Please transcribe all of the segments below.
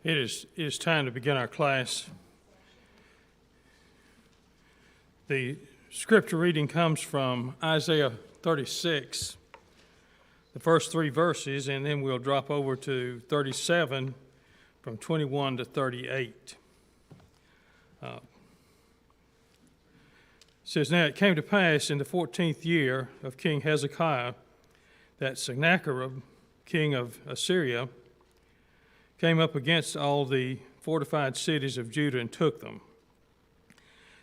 It is time to begin our class. The scripture reading comes from Isaiah 36, the first three verses, and then we'll drop over to 37 from 21 to 38. It says, "Now it came to pass in the 14th year of King Hezekiah that Sennacherib, king of Assyria, came up against all the fortified cities of Judah and took them.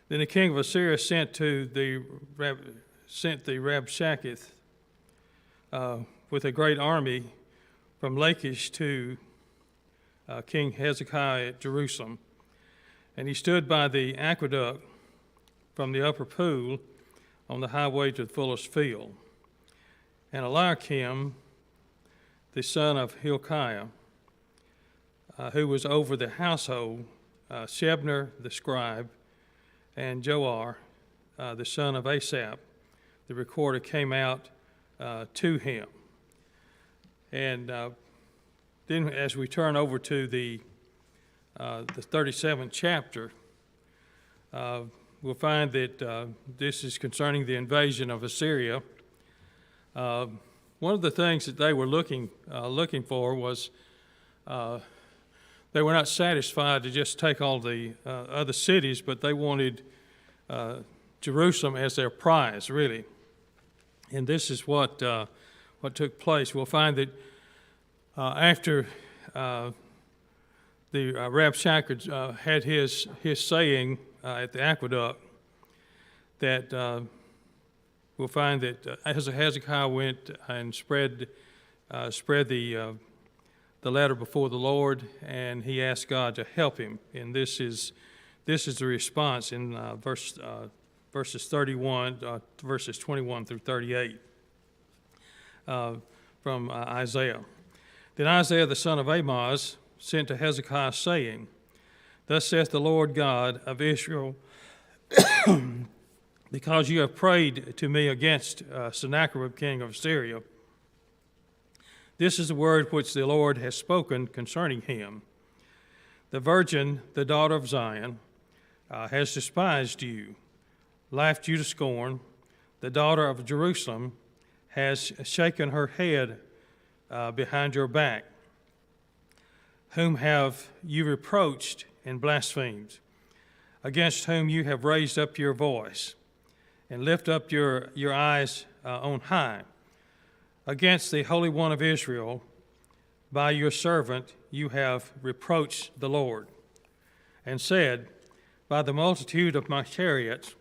Then the king of Assyria sent the Rabshakeh with a great army from Lachish to King Hezekiah at Jerusalem. And he stood by the aqueduct from the upper pool on the highway to the fullest field. And Eliakim, the son of Hilkiah, who was over the household, Shebner the scribe, and Joar, the son of Asaph, the recorder, came out to him." And then as we turn over to the 37th chapter, we'll find that this is concerning the invasion of Assyria. One of the things that they were looking for was they were not satisfied to just take all the other cities, but they wanted Jerusalem as their prize, really. And this is what took place. We'll find that after the Rabshakeh had his saying at the aqueduct, that we'll find that Hezekiah went and spread the letter before the Lord, and he asked God to help him. And this is the response in verses 21 through 38 from Isaiah. "Then Isaiah the son of Amoz sent to Hezekiah, saying, Thus saith the Lord God of Israel, because you have prayed to me against Sennacherib king of Assyria, this is the word which the Lord has spoken concerning him. The virgin, the daughter of Zion, has despised you, laughed you to scorn. The daughter of Jerusalem has shaken her head behind your back. Whom have you reproached and blasphemed? Against whom you have raised up your voice and lift up your eyes on high. Against the Holy One of Israel, by your servant you have reproached the Lord, and said, By the multitude of my chariots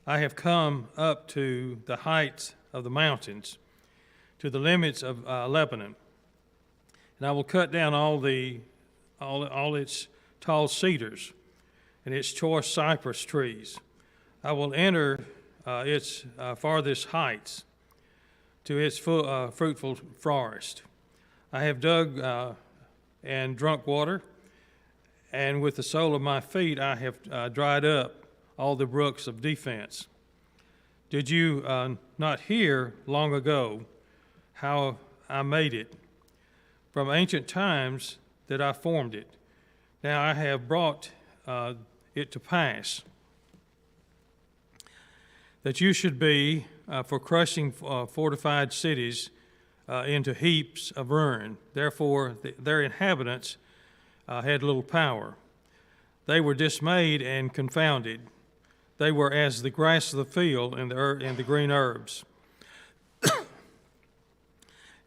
I have come up to the heights of the mountains, to the limits of Lebanon, and I will cut down all its tall cedars and its choice cypress trees. I will enter its farthest heights, to its fruitful forest. I have dug and drunk water, and with the sole of my feet I have dried up all the brooks of defense. Did you not hear long ago how I made it? From ancient times that I formed it. Now I have brought it to pass, that you should be for crushing fortified cities into heaps of ruin. Therefore, their inhabitants had little power. They were dismayed and confounded. They were as the grass of the field and the green herbs.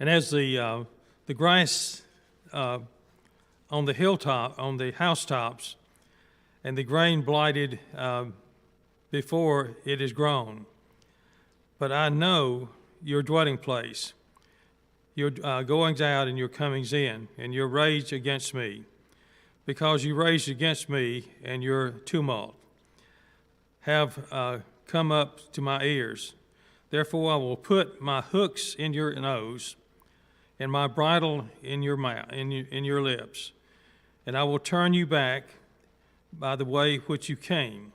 And as the grass on the hilltop, on the housetops, and the grain blighted before it is grown. But I know your dwelling place, your goings out and your comings in, and your rage against me, because you raged against me, and your tumult have come up to my ears. Therefore I will put my hooks in your nose, and my bridle in your mouth, in your lips, and I will turn you back by the way which you came.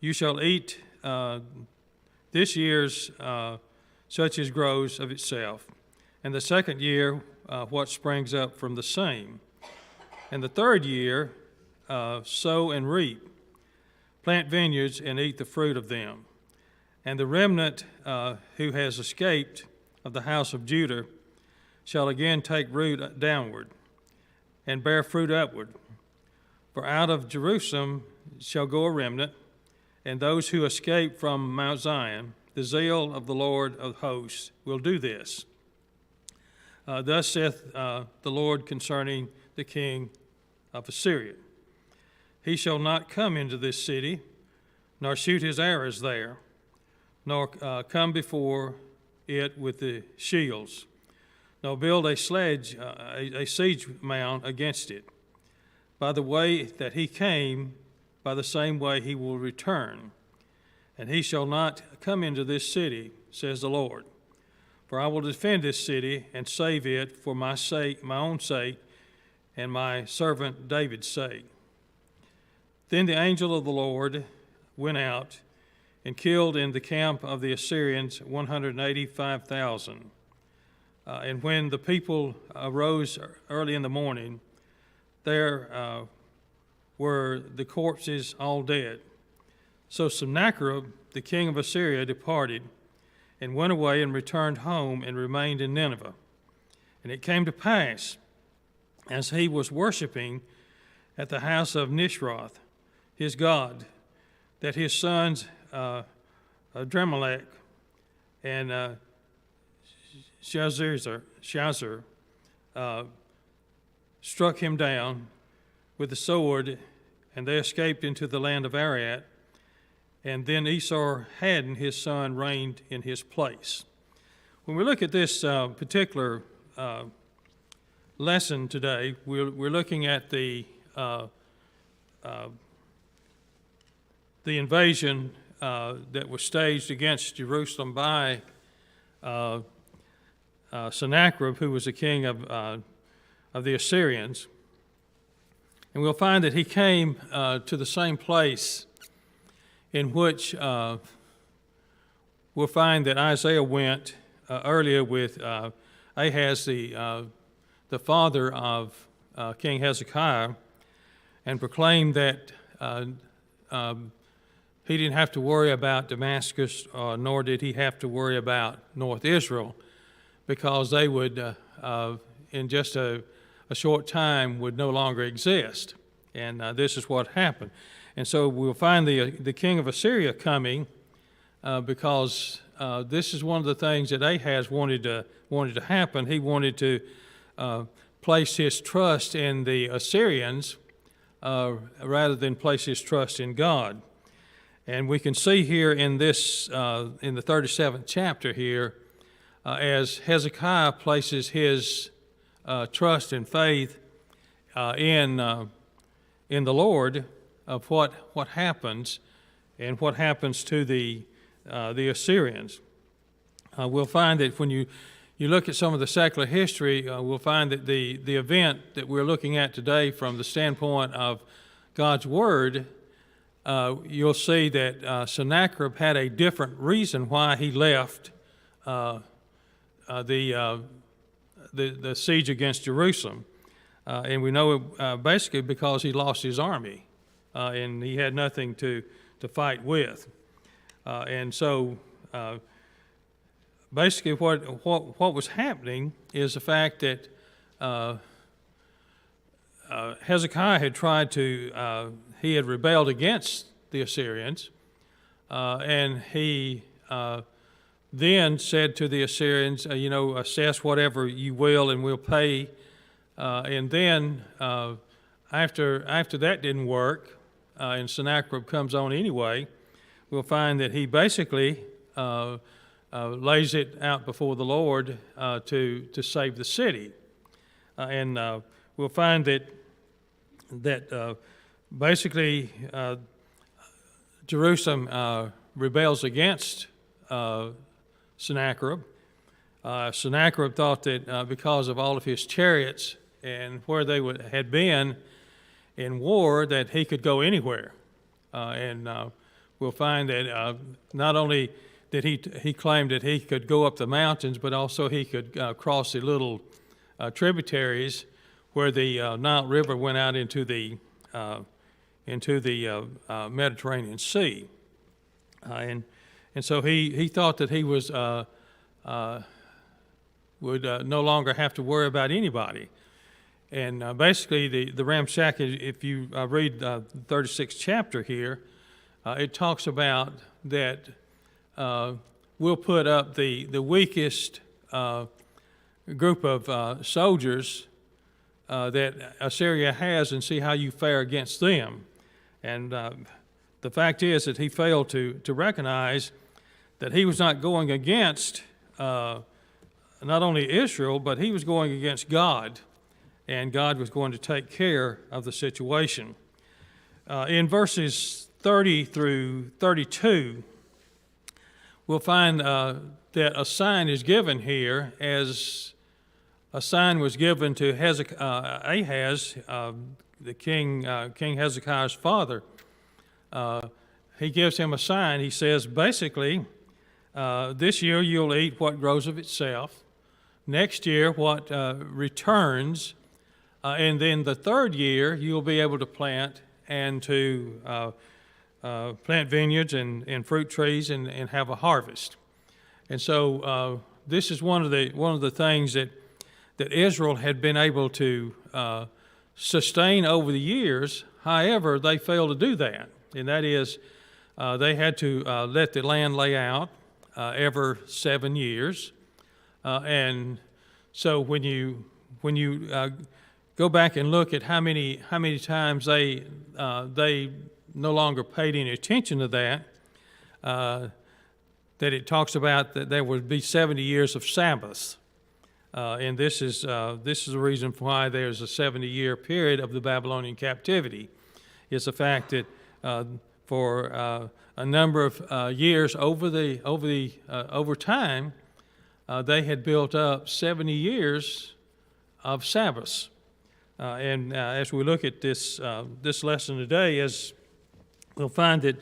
You shall eat this year's such as grows of itself, and the second year what springs up from the same. And the third year, sow and reap, plant vineyards and eat the fruit of them. And the remnant who has escaped of the house of Judah shall again take root downward and bear fruit upward. For out of Jerusalem shall go a remnant, and those who escape from Mount Zion, the zeal of the Lord of hosts will do this. Thus saith the Lord concerning the king of Assyria. He shall not come into this city, nor shoot his arrows there, nor come before it with the shields, nor build a siege mound against it. By the way that he came, by the same way he will return. And he shall not come into this city, says the Lord. For I will defend this city and save it for my sake, my own sake, and my servant David's sake. Then the angel of the Lord went out and killed in the camp of the Assyrians 185,000. And when the people arose early in the morning, there were the corpses all dead. So Sennacherib, the king of Assyria, departed and went away and returned home and remained in Nineveh. And it came to pass, as he was worshiping at the house of Nishroth, his god, that his sons Adremelech and Shazar struck him down with the sword, and they escaped into the land of Ariat. And then Esarhaddon, his son, reigned in his place. When we look at this particular lesson today, we're looking at the invasion that was staged against Jerusalem by Sennacherib, who was the king of the Assyrians. And we'll find that he came to the same place in which we'll find that Isaiah went earlier with Ahaz, the father of King Hezekiah, and proclaimed that he didn't have to worry about Damascus, nor did he have to worry about North Israel, because they would, in just a short time, would no longer exist. And this is what happened. And so we'll find the king of Assyria coming because this is one of the things that Ahaz wanted to happen. He wanted to place his trust in the Assyrians rather than place his trust in God. And we can see here in this, in the 37th chapter here, as Hezekiah places his trust and faith in the Lord, of what happens and what happens to the Assyrians. We'll find that when you look at some of the secular history, we'll find that the event that we're looking at today from the standpoint of God's Word, you'll see that Sennacherib had a different reason why he left the siege against Jerusalem. And we know basically because he lost his army. And he had nothing to fight with. And so basically what was happening is the fact that Hezekiah had tried to, he had rebelled against the Assyrians, and he then said to the Assyrians, assess whatever you will and we'll pay. And then after that didn't work, and Sennacherib comes on anyway, we'll find that he basically lays it out before the Lord to save the city. And we'll find that basically Jerusalem rebels against Sennacherib. Sennacherib thought that because of all of his chariots and where they had been in war, that he could go anywhere. And we'll find that not only did he claimed that he could go up the mountains, but also he could cross the little tributaries where the Nile River went out into the Mediterranean Sea, and so he thought that he was would no longer have to worry about anybody. And basically, the Ramshack, if you read the 36th chapter here, it talks about that we'll put up the weakest group of soldiers that Assyria has and see how you fare against them. And the fact is that he failed to recognize that he was not going against not only Israel, but he was going against God, and God was going to take care of the situation. In verses 30 through 32, we'll find that a sign is given here, as a sign was given to Ahaz, the King Hezekiah's father. He gives him a sign. He says, basically, this year you'll eat what grows of itself. Next year, what returns. And then the third year, you'll be able to plant and to plant vineyards and fruit trees and have a harvest. And so this is one of the things that Israel had been able to sustain over the years. However, they failed to do that, and that is they had to let the land lay out every 7 years. And so when you go back and look at how many times they no longer paid any attention to that, that it talks about that there would be 70 years of Sabbaths, and this is the reason why there's a 70-year period of the Babylonian captivity. Is the fact that for a number of years over time, they had built up 70 years of Sabbaths. And as we look at this lesson today, as we'll find that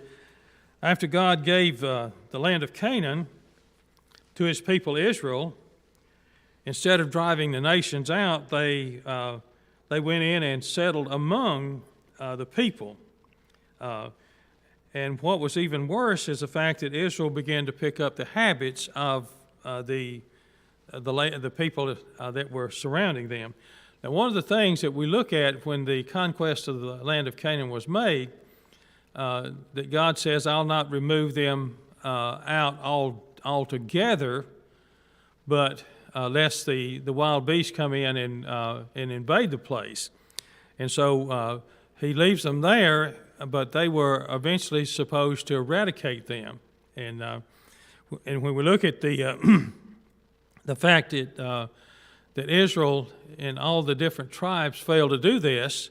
after God gave the land of Canaan to his people Israel, instead of driving the nations out, they went in and settled among the people. And what was even worse is the fact that Israel began to pick up the habits of the people that were surrounding them. Now, one of the things that we look at when the conquest of the land of Canaan was made, that God says, "I'll not remove them out altogether, but lest the wild beasts come in and invade the place." And so he leaves them there, but they were eventually supposed to eradicate them. And when we look at the fact that Israel and all the different tribes failed to do this,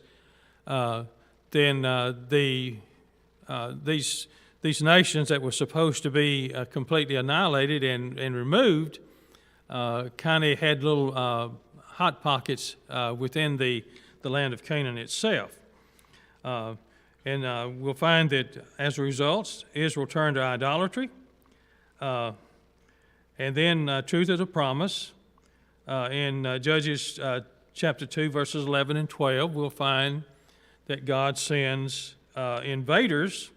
then these nations that were supposed to be completely annihilated and removed kind of had little hot pockets within the land of Canaan itself. And we'll find that as a result, Israel turned to idolatry. And then truth is a promise. In Judges chapter 2, verses 11 and 12, we'll find that God sends invaders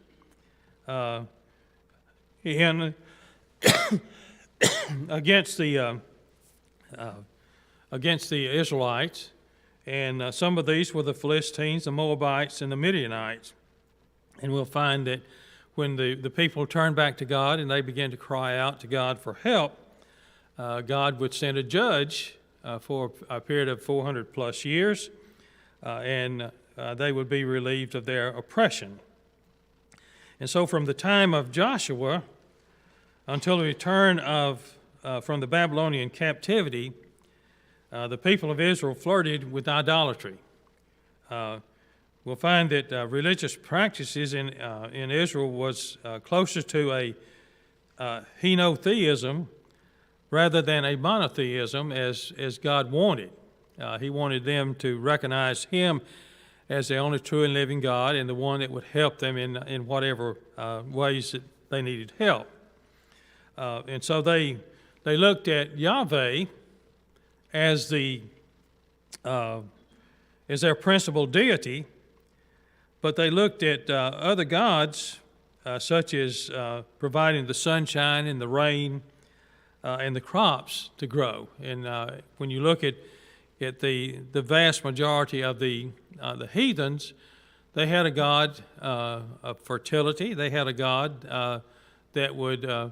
in against the Israelites, and some of these were the Philistines, the Moabites, and the Midianites. And we'll find that when the people turned back to God and they began to cry out to God for help, God would send a judge for a period of 400 plus years, and they would be relieved of their oppression. And so from the time of Joshua until the return from the Babylonian captivity, the people of Israel flirted with idolatry. We'll find that religious practices in Israel was closer to a henotheism rather than a monotheism as God wanted. He wanted them to recognize Him as the only true and living God and the one that would help them in whatever ways that they needed help. And so they looked at Yahweh as the as their principal deity, but they looked at other gods, such as providing the sunshine and the rain and the crops to grow. And when you look at the vast majority of the heathens, they had a god of fertility. They had a god that would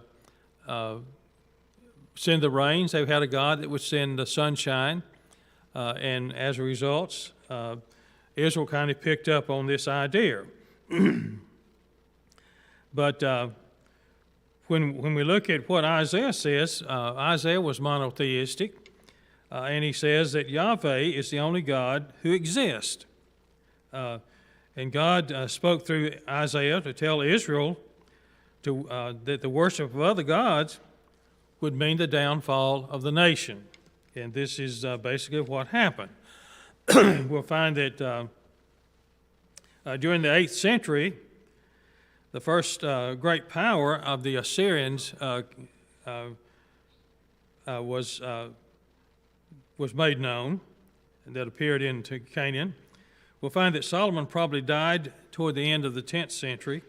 send the rains. They had a god that would send the sunshine. And as a result, Israel kind of picked up on this idea. But when we look at what Isaiah says, Isaiah was monotheistic, and he says that Yahweh is the only God who exists. And God spoke through Isaiah to tell Israel that the worship of other gods would mean the downfall of the nation. And this is basically what happened. We'll find that during the 8th century, the first great power of the Assyrians was made known, and that appeared into Canaan. We'll find that Solomon probably died toward the end of the 10th century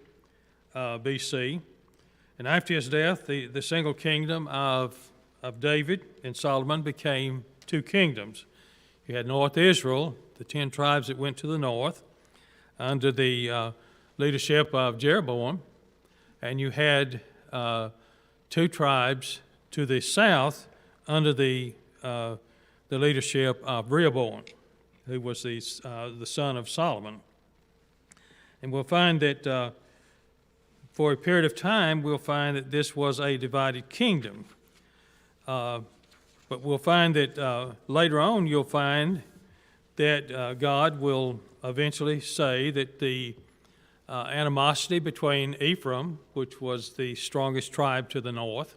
BC. And after his death, the single kingdom of David and Solomon became two kingdoms. You had North Israel, the 10 tribes that went to the north, under the leadership of Jeroboam, and you had 2 tribes to the south under the leadership of Rehoboam, who was the son of Solomon. And we'll find that for a period of time, we'll find that this was a divided kingdom. But we'll find that later on, you'll find that God will eventually say that the animosity between Ephraim, which was the strongest tribe to the north,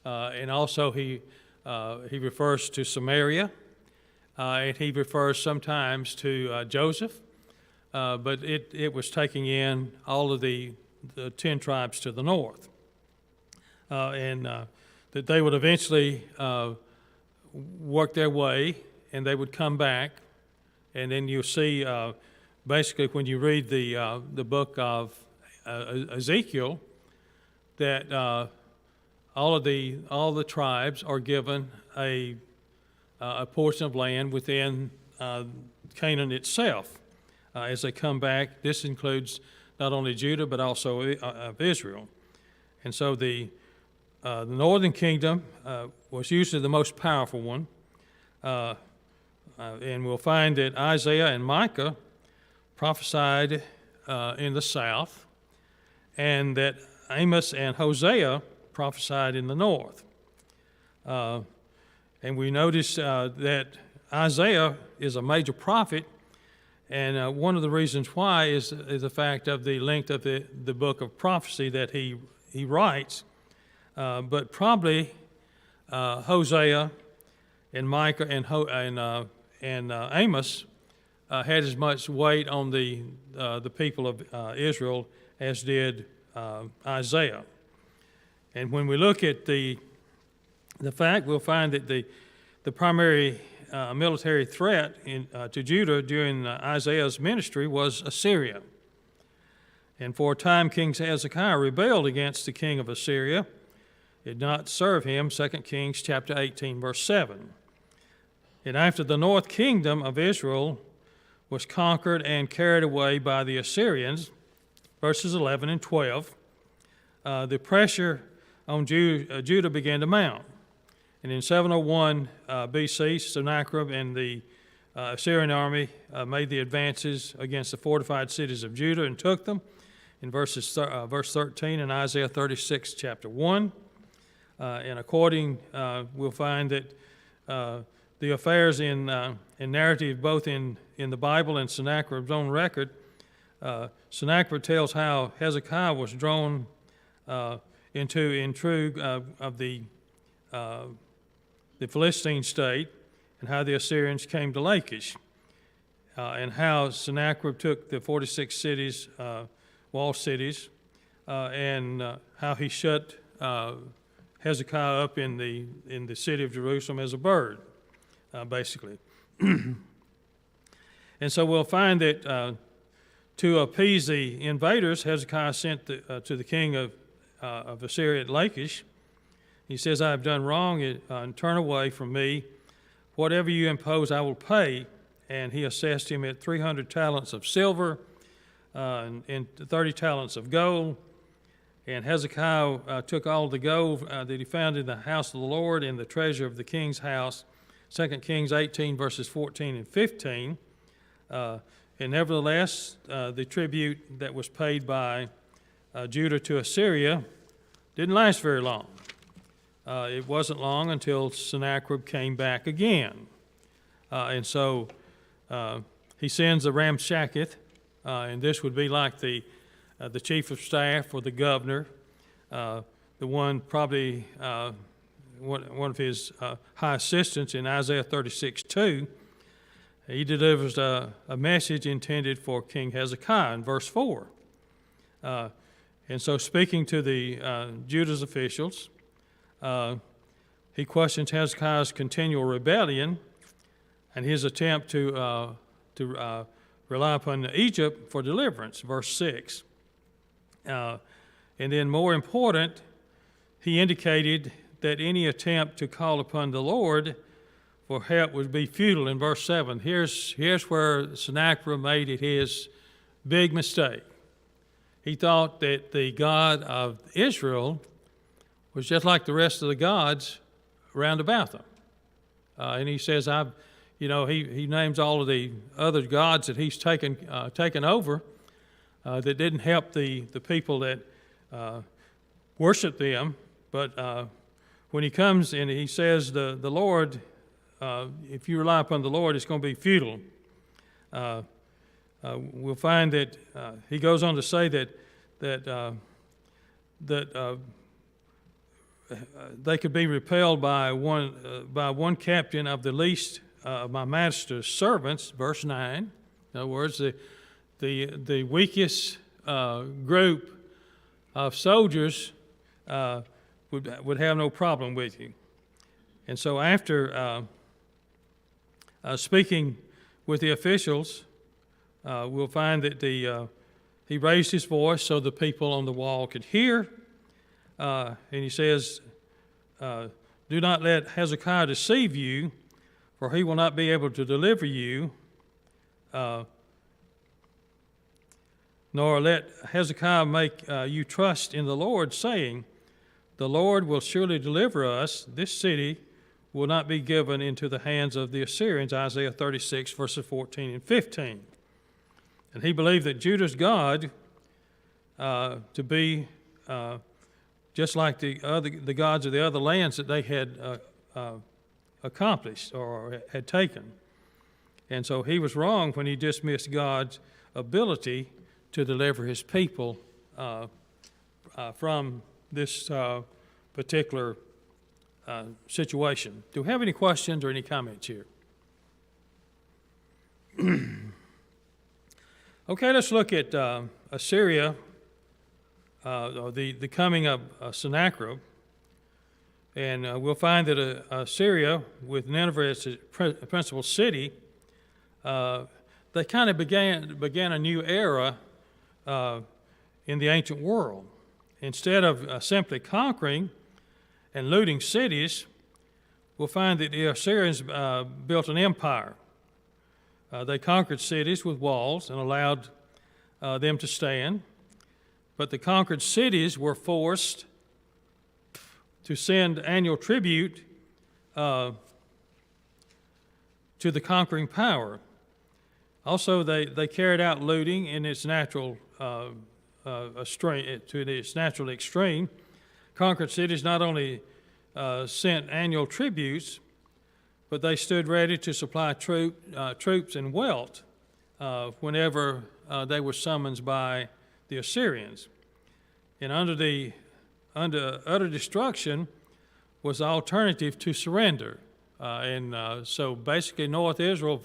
and also he refers to Samaria, and he refers sometimes to Joseph, but it was taking in all of the 10 tribes to the north, and that they would eventually work their way, and they would come back, and then you'll see basically when you read the book of Ezekiel that all the tribes are given a portion of land within Canaan itself as they come back. This includes not only Judah but also of Israel, and so the northern kingdom was usually the most powerful one, and we'll find that Isaiah and Micah prophesied in the south, and that Amos and Hosea prophesied in the north. And we notice that Isaiah is a major prophet, and one of the reasons why is the fact of the length of the book of prophecy that he writes. But probably Hosea and Micah and Amos had as much weight on the people of Israel as did Isaiah. And when we look at the fact, we'll find that the primary military threat to Judah during Isaiah's ministry was Assyria. And for a time, King Hezekiah rebelled against the king of Assyria. Did not serve him, 2 Kings chapter 18, verse 7. And after the north kingdom of Israel was conquered and carried away by the Assyrians, verses 11 and 12, the pressure on Judah began to mount. And in 701 BC, Sennacherib and the Assyrian army made the advances against the fortified cities of Judah and took them, in verse 13 in Isaiah 36, chapter 1. And according, we'll find that the affairs in narrative, both in the Bible and Sennacherib's own record, Sennacherib tells how Hezekiah was drawn into intrigue of the Philistine state, and how the Assyrians came to Lachish, and how Sennacherib took the 46 cities, walled cities, and how he shut Hezekiah up in the city of Jerusalem as a bird, basically. And so we'll find that to appease the invaders, Hezekiah sent to the king of Assyria at Lachish. He says, I have done wrong, and turn away from me. Whatever you impose, I will pay. And he assessed him at 300 talents of silver and 30 talents of gold. And Hezekiah took all the gold that he found in the house of the Lord and the treasure of the king's house. 2 Kings 18, verses 14 and 15. And nevertheless, the tribute that was paid by Judah to Assyria didn't last very long. It wasn't long until Sennacherib came back again. And so he sends a Ramshaketh, and this would be like the chief of staff or the governor, the one probably one of his high assistants in Isaiah 36:2. He delivers a message intended for King Hezekiah in verse 4. And so speaking to the Judah's officials, he questions Hezekiah's continual rebellion and his attempt to rely upon Egypt for deliverance, verse 6. And then more important, he indicated that any attempt to call upon the Lord for help would be futile in verse 7. Here's where Sennacherib made it his big mistake. He thought that the God of Israel was just like the rest of the gods round about them. And he says, he names all of the other gods that he's taken over that didn't help the people that worship them. But when he comes and he says, the Lord, if you rely upon the Lord, it's going to be futile. We'll find that he goes on to say that they could be repelled by one captain of the least of my master's servants, verse 9. In other words, the weakest group of soldiers would have no problem with you. And so after speaking with the officials, we'll find that he raised his voice so the people on the wall could hear. And he says, do not let Hezekiah deceive you, for he will not be able to deliver you, nor let Hezekiah make you trust in the Lord, saying, the Lord will surely deliver us. This city will not be given into the hands of the Assyrians, Isaiah 36, verses 14 and 15. And he believed that Judah's God to be just like the gods of the other lands that they had accomplished or had taken. And so he was wrong when he dismissed God's ability to deliver his people from this particular situation. Do we have any questions or any comments here? Okay, let's look at Assyria, the coming of Sennacherib. And we'll find that Assyria, with Nineveh as its principal city, they kind of began a new era in the ancient world. Instead of simply conquering and looting cities, we'll find that the Assyrians built an empire. They conquered cities with walls and allowed them to stand, but the conquered cities were forced to send annual tribute to the conquering power. Also, they carried out looting in its natural extreme. Conquered cities not only sent annual tributes, but they stood ready to supply troops and wealth whenever they were summoned by the Assyrians. And under utter destruction was the alternative to surrender. So basically North Israel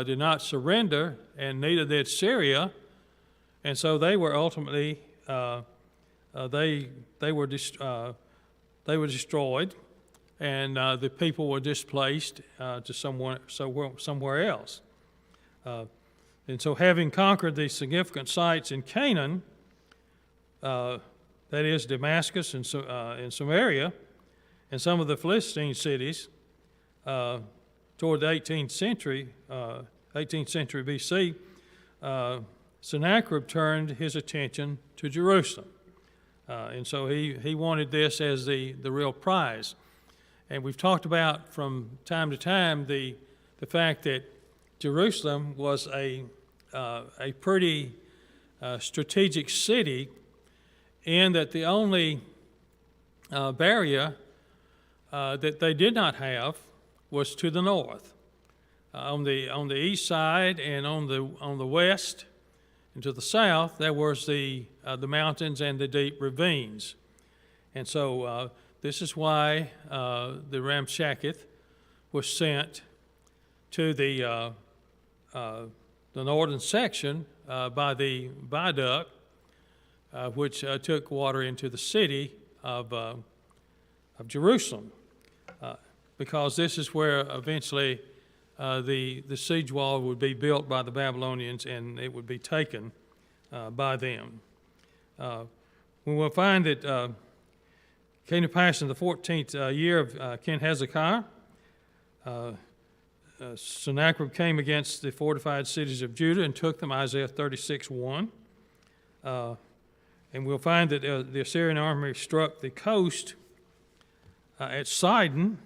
did not surrender, and neither did Syria. And so they were ultimately they were destroyed, and the people were displaced to somewhere else. And so having conquered the significant sites in Canaan, that is Damascus and Samaria, and some of the Philistine cities, toward the 18th century BC, Sennacherib turned his attention to Jerusalem. And so he wanted this as the real prize. And we've talked about from time to time the fact that Jerusalem was a pretty strategic city, in that the only barrier that they did not have was to the north. On the east side and on the west and to the south, there was the mountains and the deep ravines. And so this is why the Ramshaketh was sent to the northern section by the viaduct, which took water into the city of Jerusalem, because this is where eventually the siege wall would be built by the Babylonians, and it would be taken by them. We will find that came to pass in the 14th year of King Hezekiah, Sennacherib came against the fortified cities of Judah and took them, Isaiah 36:1. And we'll find that the Assyrian army struck the coast at Sidon,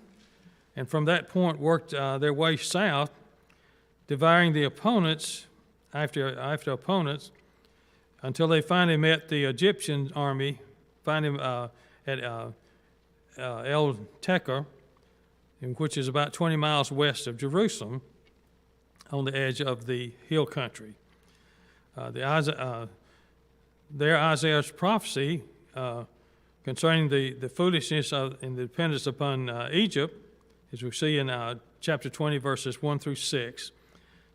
and from that point worked their way south, devouring the opponents after opponents, until they finally met the Egyptian army, finding at El Teker, which is about 20 miles west of Jerusalem, on the edge of the hill country. Isaiah's prophecy concerning the foolishness and the dependence upon Egypt, as we see in chapter 20, verses 1 through 6,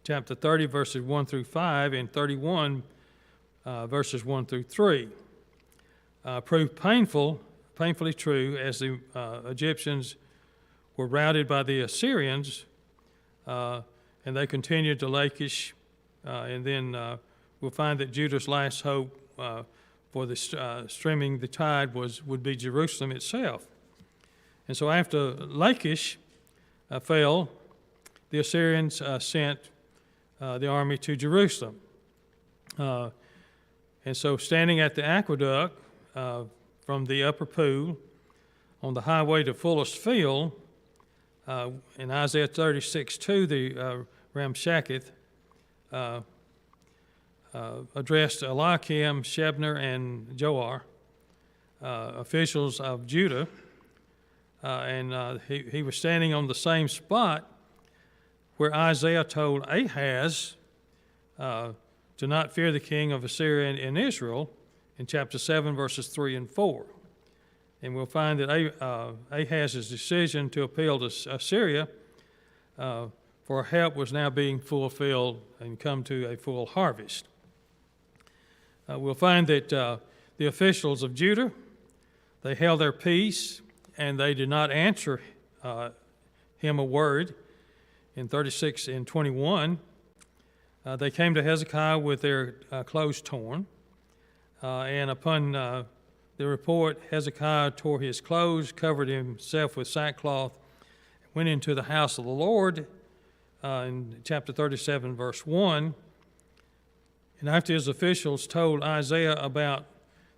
chapter 30, verses 1 through 5, and 31, verses 1 through 3, proved painfully true, as the Egyptians were routed by the Assyrians, and they continued to Lachish, and then we'll find that Judah's last hope for the stemming the tide would be Jerusalem itself. And so after Lachish fell, the Assyrians sent the army to Jerusalem. And so standing at the aqueduct from the upper pool on the highway to Fuller's Field, in Isaiah 36:2, the Ramshaketh addressed Eliakim, Shebner, and Joar, officials of Judah, and he was standing on the same spot where Isaiah told Ahaz to not fear the king of Assyria in Israel in chapter 7, verses 3 and 4. And we'll find that Ahaz's decision to appeal to Assyria for help was now being fulfilled and come to a full harvest. We'll find that the officials of Judah, they held their peace, and they did not answer him a word. In 36 and 21, they came to Hezekiah with their clothes torn, and upon the report, Hezekiah tore his clothes, covered himself with sackcloth, went into the house of the Lord in chapter 37, verse 1. And after his officials told Isaiah about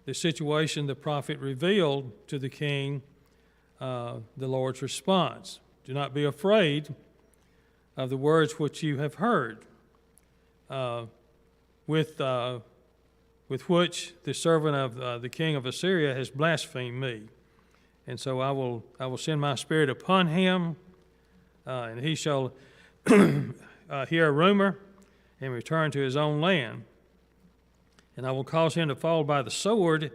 the situation, the prophet revealed to the king the Lord's response. Do not be afraid of the words which you have heard, with which the servant of the king of Assyria has blasphemed me. And so I will send my spirit upon him, and he shall hear a rumor and return to his own land. And I will cause him to fall by the sword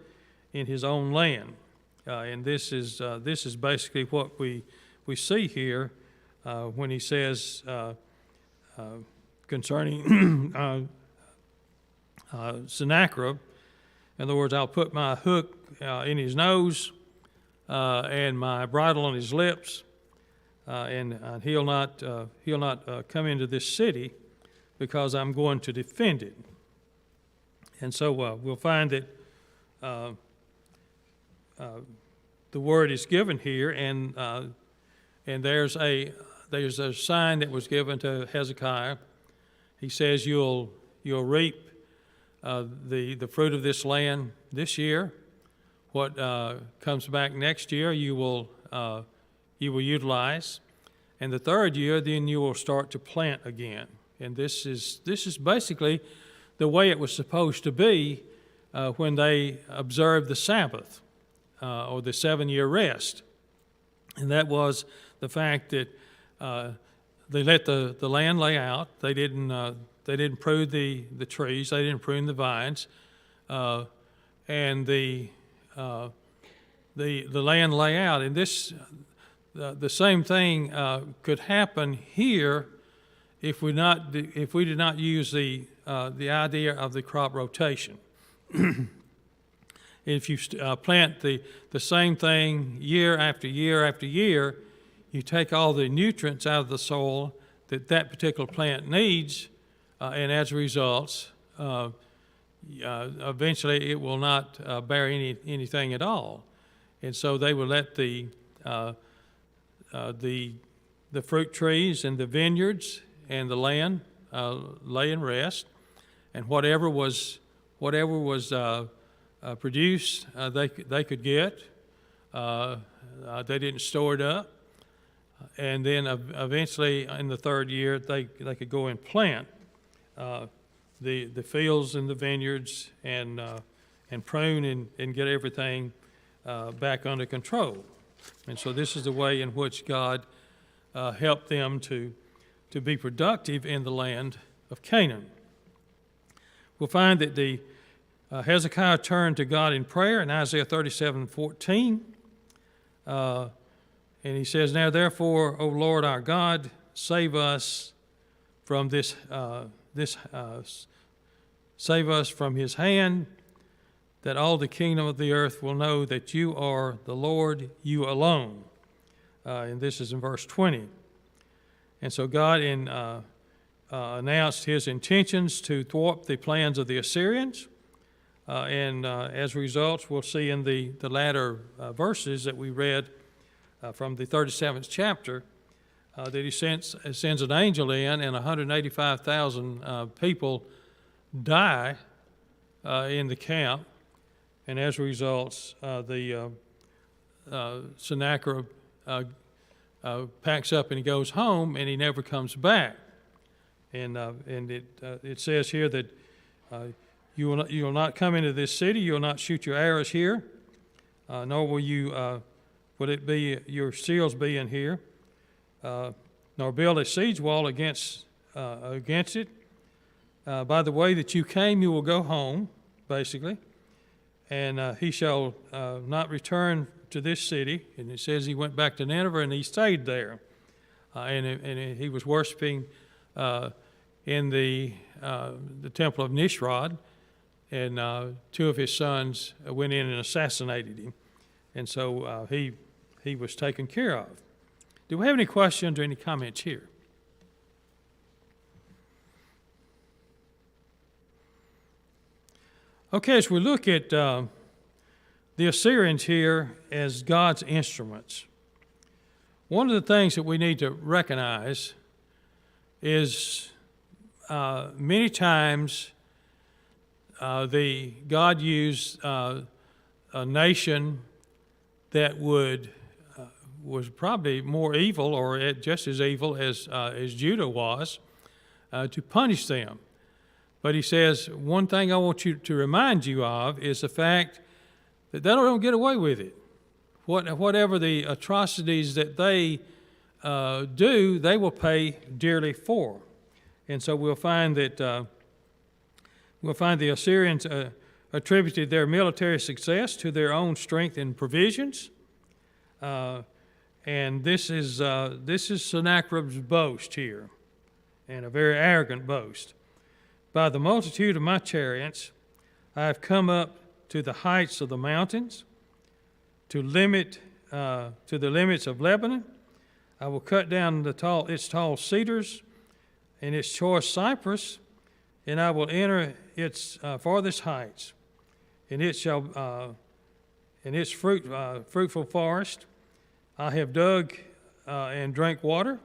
in his own land. And this is basically what we see here when he says concerning Sennacherib. In other words, I'll put my hook in his nose and my bridle on his lips, and he'll not come into this city. because I'm going to defend it. And so we'll find that the word is given here, and there's a sign that was given to Hezekiah. He says, "You'll reap the fruit of this land this year. What comes back next year, you will utilize, and the third year, then you will start to plant again." And this is basically the way it was supposed to be when they observed the Sabbath or the 7-year rest, and that was the fact that they let the land lay out. They didn't prune the trees. They didn't prune the vines, and the land lay out. And this the same thing could happen here if we did not use the idea of the crop rotation. If you plant the same thing year after year after year, you take all the nutrients out of the soil that particular plant needs, and as a result, eventually it will not bear anything at all. And so they would let the fruit trees and the vineyards and the land lay in rest, and whatever was produced, they could get. They didn't store it up, and then eventually in the third year they could go and plant the fields and the vineyards and prune and get everything back under control. And so this is the way in which God helped them to be productive in the land of Canaan. We'll find that Hezekiah turned to God in prayer in Isaiah 37:14. And he says, "Now therefore, O Lord our God, save us from save us from his hand, that all the kingdom of the earth will know that you are the Lord, you alone." And this is in verse 20. And so God announced his intentions to thwart the plans of the Assyrians. And as a result, we'll see in the latter verses that we read from the 37th chapter that he sends an angel in, and 185,000 people die in the camp. And as a result, Sennacherib packs up and he goes home, and he never comes back. And it says here that you will not come into this city. You will not shoot your arrows here, nor will your shields be in here, nor build a siege wall against it. By the way that you came, you will go home, basically, and he shall not return to this city. And it says he went back to Nineveh and he stayed there, and he was worshiping in the temple of Nishrod, and 2 of his sons went in and assassinated him, and so he was taken care of. Do we have any questions or any comments here? Okay, as we look at the Assyrians here as God's instruments, one of the things that we need to recognize is many times God used a nation that was probably more evil, or just as evil as Judah was, to punish them. But he says, one thing I want you to remind you of is the fact that they don't get away with it. Whatever the atrocities that they do, they will pay dearly for. And so we'll find that the Assyrians attributed their military success to their own strength and provisions. And this is Sennacherib's boast here, and a very arrogant boast. "By the multitude of my chariots, I have come up to the heights of the mountains, to the limits of Lebanon. I will cut down its tall cedars. and its choice cypress, and I will enter its farthest heights, and it shall and its fruitful forest. I have dug and drank water,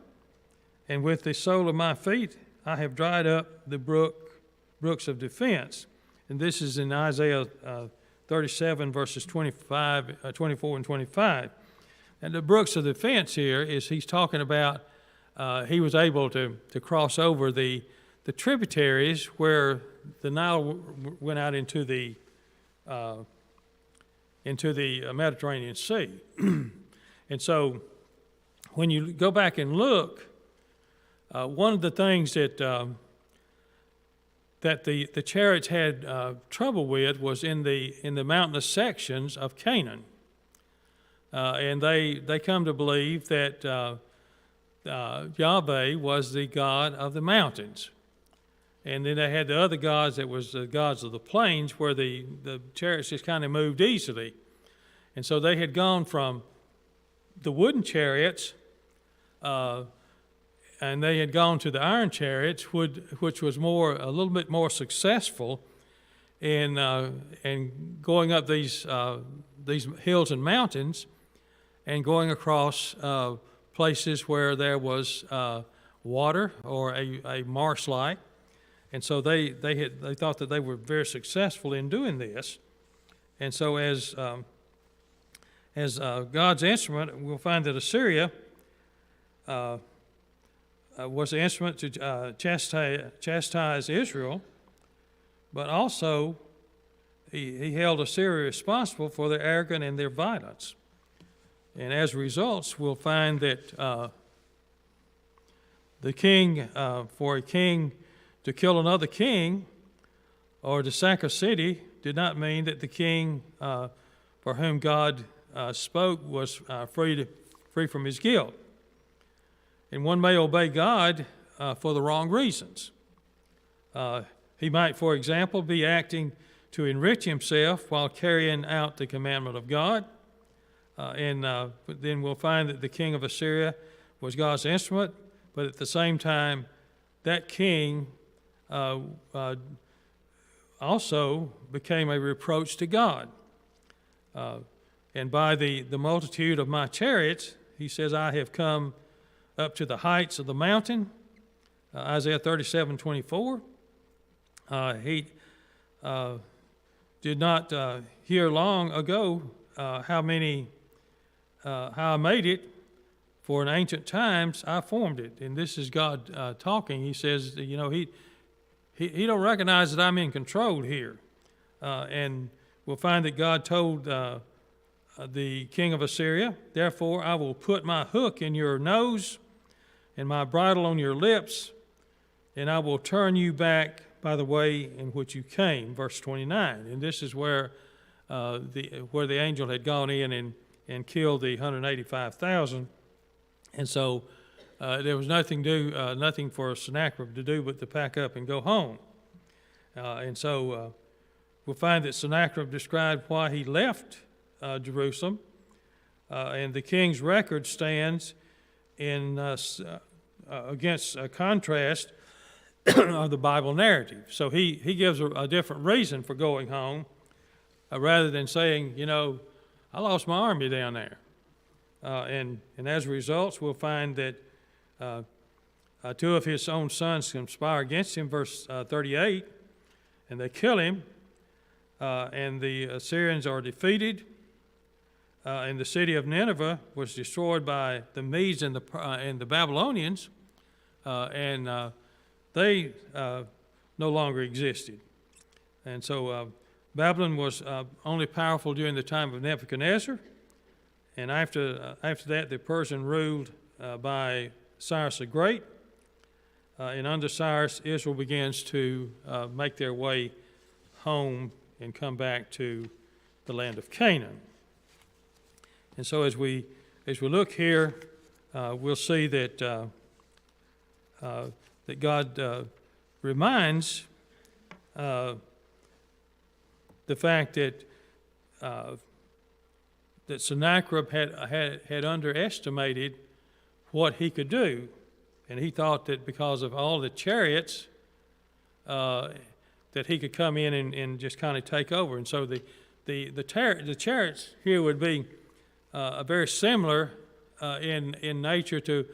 and with the sole of my feet I have dried up the brooks of defense. And this is in Isaiah 37, verses 24 and 25. And the brooks of defense here is he's talking about he was able to cross over the tributaries where the Nile went out into the Mediterranean Sea. And so when you go back and look, one of the things that the chariots had trouble with was in the mountainous sections of Canaan. And they come to believe that Yahweh was the God of the mountains. And then they had the other gods that was the gods of the plains, where the chariots just kind of moved easily. And so they had gone from the wooden chariots, and they had gone to the iron chariots, which was a little bit more successful in going up these hills and mountains, and going across places where there was water or a marsh-like. And so they thought that they were very successful in doing this. And so as God's instrument, we'll find that Assyria was the instrument to chastise Israel, but also he held Assyria responsible for their arrogance and their violence. And as a result, we'll find that the king, for a king to kill another king or to sack a city, did not mean that the king for whom God spoke was free from his guilt. And one may obey God for the wrong reasons. He might, for example, be acting to enrich himself while carrying out the commandment of God. But then we'll find that the king of Assyria was God's instrument, but at the same time, that king also became a reproach to God. And by the multitude of my chariots, he says, I have come up to the heights of the mountain. Isaiah 37:24. He did not hear long ago how I made it. For in ancient times I formed it. And this is God talking. He says, he don't recognize that I'm in control here. And we'll find that God told the king of Assyria, therefore I will put my hook in your nose and my bridle on your lips, and I will turn you back by the way in which you came. Verse 29. And this is where the angel had gone in and killed the 185,000. And so there was nothing for Sennacherib to do but to pack up and go home. And so we'll find that Sennacherib described why he left Jerusalem, and the king's record stands in against a contrast of the Bible narrative. So he gives a different reason for going home, rather than saying, I lost my army down there. And as a result, we'll find that two of his own sons conspire against him, verse 38, and they kill him, and the Assyrians are defeated, and the city of Nineveh was destroyed by the Medes and the Babylonians, and they no longer existed. And so Babylon was only powerful during the time of Nebuchadnezzar, and after that the Persian ruled by Cyrus the Great, and under Cyrus Israel begins to make their way home and come back to the land of Canaan. And so as we look here, we'll see that that God reminds the fact that Sennacherib had underestimated what he could do. And he thought that because of all the chariots, that he could come in and just kind of take over. And so the chariots here would be very similar in nature to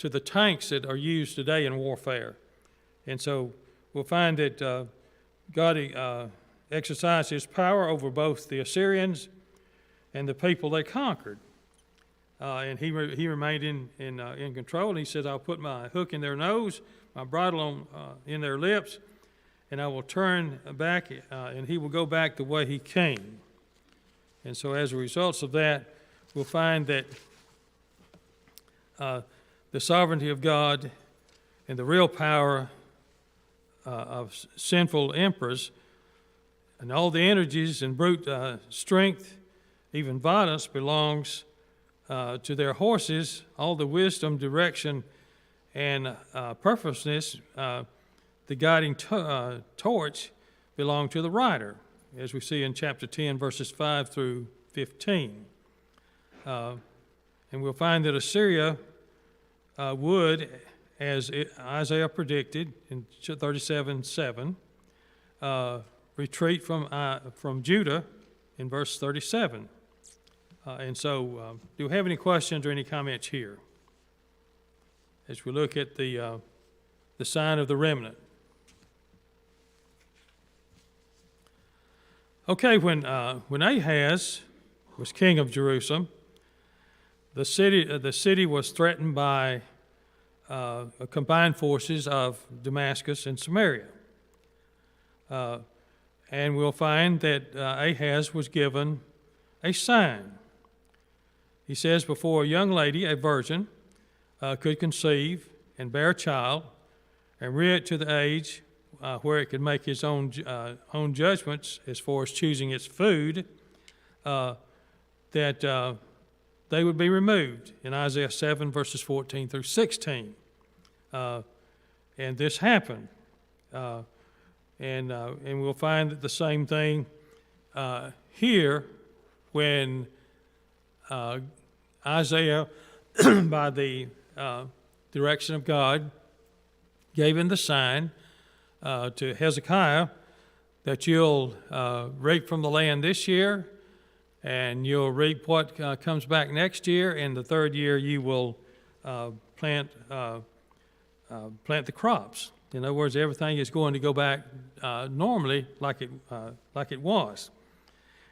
the tanks that are used today in warfare. And so we'll find that God exercised his power over both the Assyrians and the people they conquered. And he remained in control. And he said, I'll put my hook in their nose, my bridle in their lips, and I will turn back, and he will go back the way he came. And so as a result of that, we'll find that the sovereignty of God and the real power of sinful emperors and all the energies and brute strength, even violence, belongs to their horses. All the wisdom, direction, and purposeness, the guiding torch, belong to the rider, as we see in chapter 10, verses 5 through 15. And we'll find that Assyria would, as Isaiah predicted in 37:7, retreat from Judah in verse 37. And so, do we have any questions or any comments here as we look at the sign of the remnant? Okay, when Ahaz was king of Jerusalem, the city was threatened by combined forces of Damascus and Samaria. And we'll find that Ahaz was given a sign. He says, before a young lady, a virgin, could conceive and bear a child and rear it to the age where it could make its own judgments as far as choosing its food, that they would be removed in Isaiah 7, verses 14 through 16. And this happened. And we'll find that the same thing here when Isaiah, by the direction of God, gave him the sign to Hezekiah that you'll reap from the land this year, and you'll reap what comes back next year, and the third year you will plant the crops. In other words, everything is going to go back normally like it was.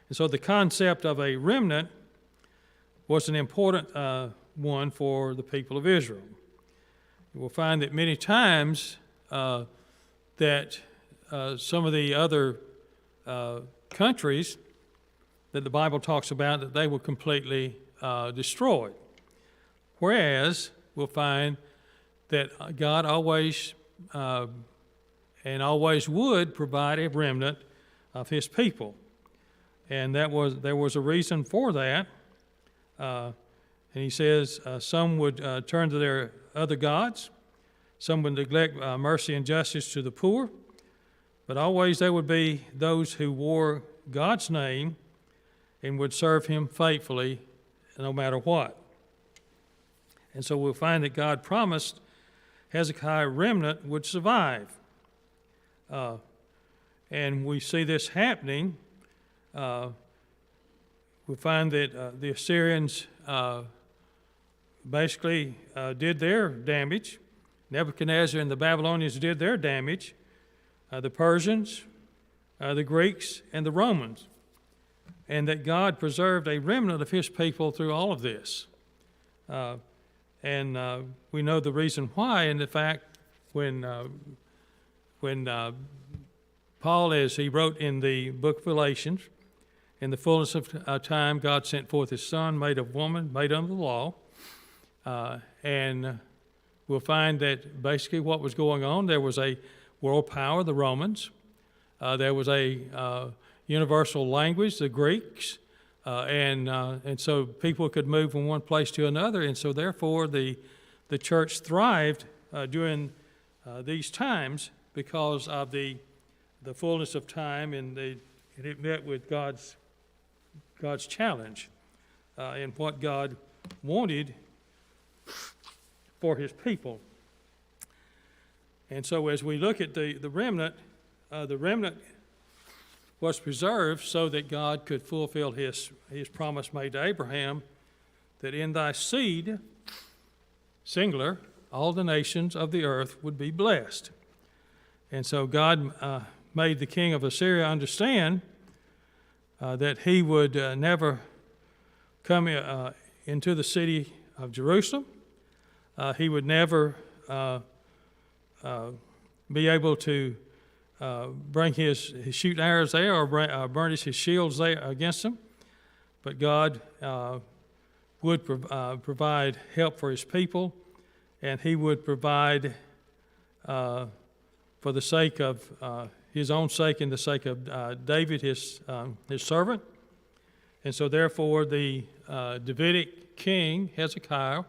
And so the concept of a remnant was an important one for the people of Israel. We'll find that many times that some of the other countries that the Bible talks about, that they were completely destroyed. Whereas we'll find that God always and always would provide a remnant of his people. And there was a reason for that. And he says some would turn to their other gods. Some would neglect mercy and justice to the poor. But always there would be those who wore God's name and would serve him faithfully no matter what. And so we'll find that God promised Hezekiah remnant would survive. And we see this happening. We find that the Assyrians basically did their damage. Nebuchadnezzar and the Babylonians did their damage. The Persians, the Greeks, and the Romans. And that God preserved a remnant of his people through all of this. And we know the reason why, in the fact when Paul, as he wrote in the book of Galatians, in the fullness of time, God sent forth his Son, made of woman, made under the law. And we'll find that basically what was going on, there was a world power, the Romans. There was a universal language, the Greeks. And so people could move from one place to another. And so therefore the church thrived during these times because of the fullness of time, and it met with God's challenge and what God wanted for his people. And so as we look at the remnant was preserved so that God could fulfill his promise made to Abraham, that in thy seed, singular, all the nations of the earth would be blessed. And so God made the king of Assyria understand that he would never come into the city of Jerusalem. He would never be able to bring his shoot arrows there or burnish his shields there against them. But God would provide help for his people, and he would provide for the sake of his own sake and the sake of David, his servant. And so therefore the Davidic king, Hezekiah,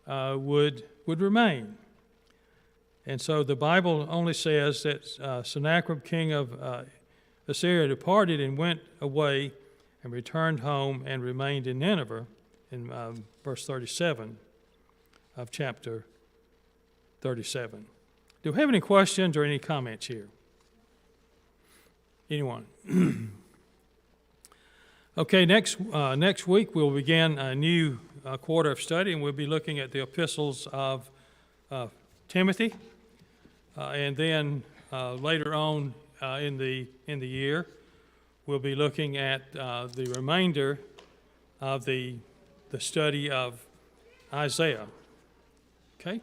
would remain. And so the Bible only says that Sennacherib, king of Assyria, departed and went away and returned home and remained in Nineveh, in verse 37 of chapter 37. Do we have any questions or any comments here? Anyone? Okay, next week we'll begin a new quarter of study, and we'll be looking at the epistles of Timothy, and then later on in the year we'll be looking at the remainder of the study of Isaiah. Okay.